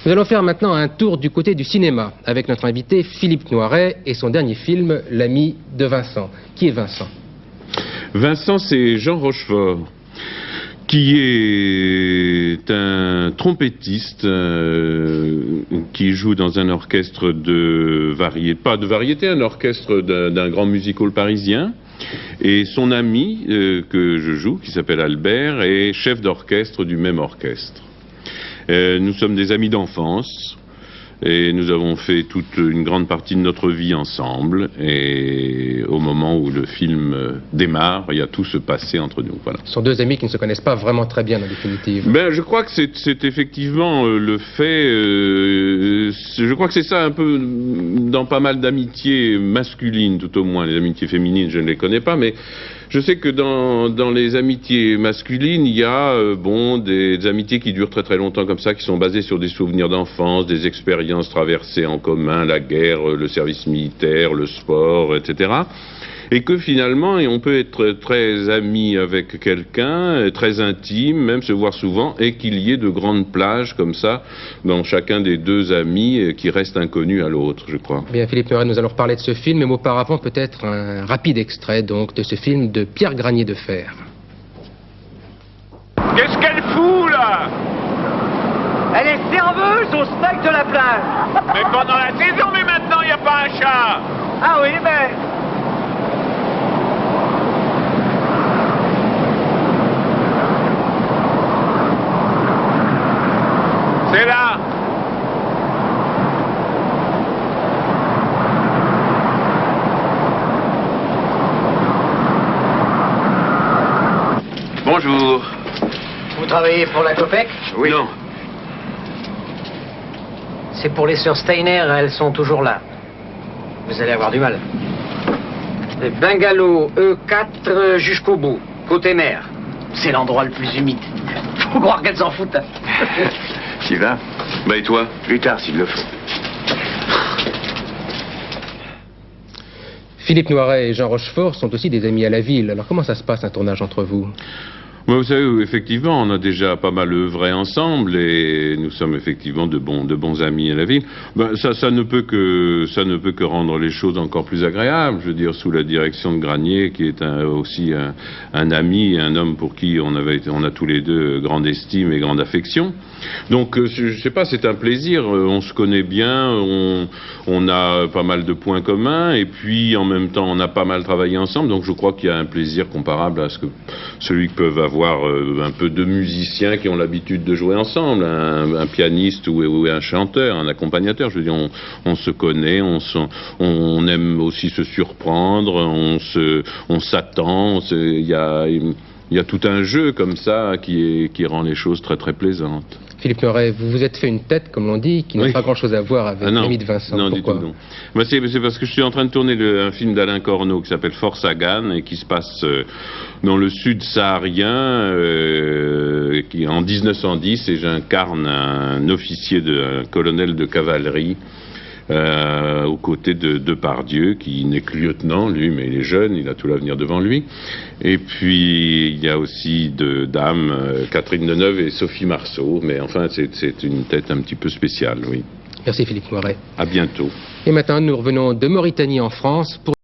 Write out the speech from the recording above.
Nous allons faire maintenant un tour du côté du cinéma avec notre invité Philippe Noiret et son dernier film, L'ami de Vincent. Qui est Vincent? Vincent, c'est Jean Rochefort, qui est un trompettiste qui joue dans un orchestre de variété, pas de variété, un orchestre d'un grand music hall parisien. Et son ami que je joue, qui s'appelle Albert, est chef d'orchestre du même orchestre. Nous sommes des amis d'enfance et nous avons fait toute une grande partie de notre vie ensemble. Et au moment où le film démarre, il y a tout se passé entre nous. Voilà. Ce sont deux amis qui ne se connaissent pas vraiment très bien en définitive. Ben, je crois que c'est effectivement le fait. Je crois que c'est ça un peu dans pas mal d'amitiés masculines, tout au moins. Les amitiés féminines, je ne les connais pas, mais je sais que dans les amitiés masculines, il y a des amitiés qui durent très très longtemps comme ça, qui sont basées sur des souvenirs d'enfance, des expériences traversées en commun, la guerre, le service militaire, le sport, etc. Et que finalement, on peut être très ami avec quelqu'un, très intime, même se voir souvent, et qu'il y ait de grandes plages comme ça dans chacun des deux amis qui restent inconnus à l'autre, je crois. Bien, Philippe Noiret, nous allons reparler de ce film, mais auparavant peut-être un rapide extrait donc de ce film de Pierre Granier de Fer. Qu'est-ce qu'elle fout là? Elle est serveuse au steak de la plage. Mais pendant la saison, mais maintenant il n'y a pas un chat. Ah oui, mais... C'est là. Bonjour. Vous travaillez pour la COPEC? Oui. Non. C'est pour les sœurs Steiner, elles sont toujours là. Vous allez avoir du mal. Bungalow E4 jusqu'au bout, côté mer. C'est l'endroit le plus humide. Faut croire qu'elles s'en foutent. Tu vas? Bah et toi? Plus tard s'il le faut. Philippe Noiret et Jean Rochefort sont aussi des amis à la ville. Alors comment ça se passe un tournage entre vous? Vous savez, effectivement, on a déjà pas mal œuvré ensemble et nous sommes effectivement de bons amis à la ville. Ben, ça ne peut que rendre les choses encore plus agréables. Je veux dire, sous la direction de Granier, qui est aussi un ami, un homme pour qui on a tous les deux grande estime et grande affection. Donc, je sais pas, c'est un plaisir. On se connaît bien, on a pas mal de points communs et puis en même temps, on a pas mal travaillé ensemble. Donc, je crois qu'il y a un plaisir comparable à celui que peuvent avoir un peu de musiciens qui ont l'habitude de jouer ensemble, un pianiste ou un chanteur, un accompagnateur. Je veux dire, on se connaît, on aime aussi se surprendre, on s'attend, il y a tout un jeu comme ça qui rend les choses très très plaisantes. Philippe Noiret, vous vous êtes fait une tête, comme l'on dit, qui n'a Oui. pas grand-chose à voir avec l'ami de Vincent. Non, pourquoi? du tout, non. Ben, c'est parce que je suis en train de tourner un film d'Alain Corneau qui s'appelle Force à Gane et qui se passe dans le sud saharien en 1910 et j'incarne un officier, un colonel de cavalerie aux côtés de Depardieu, qui n'est que lieutenant, lui, mais il est jeune, il a tout l'avenir devant lui. Et puis, il y a aussi deux dames, Catherine Deneuve et Sophie Marceau, mais enfin, c'est une tête un petit peu spéciale, oui. Merci Philippe Noiret. À bientôt. Et maintenant, nous revenons de Mauritanie en France pour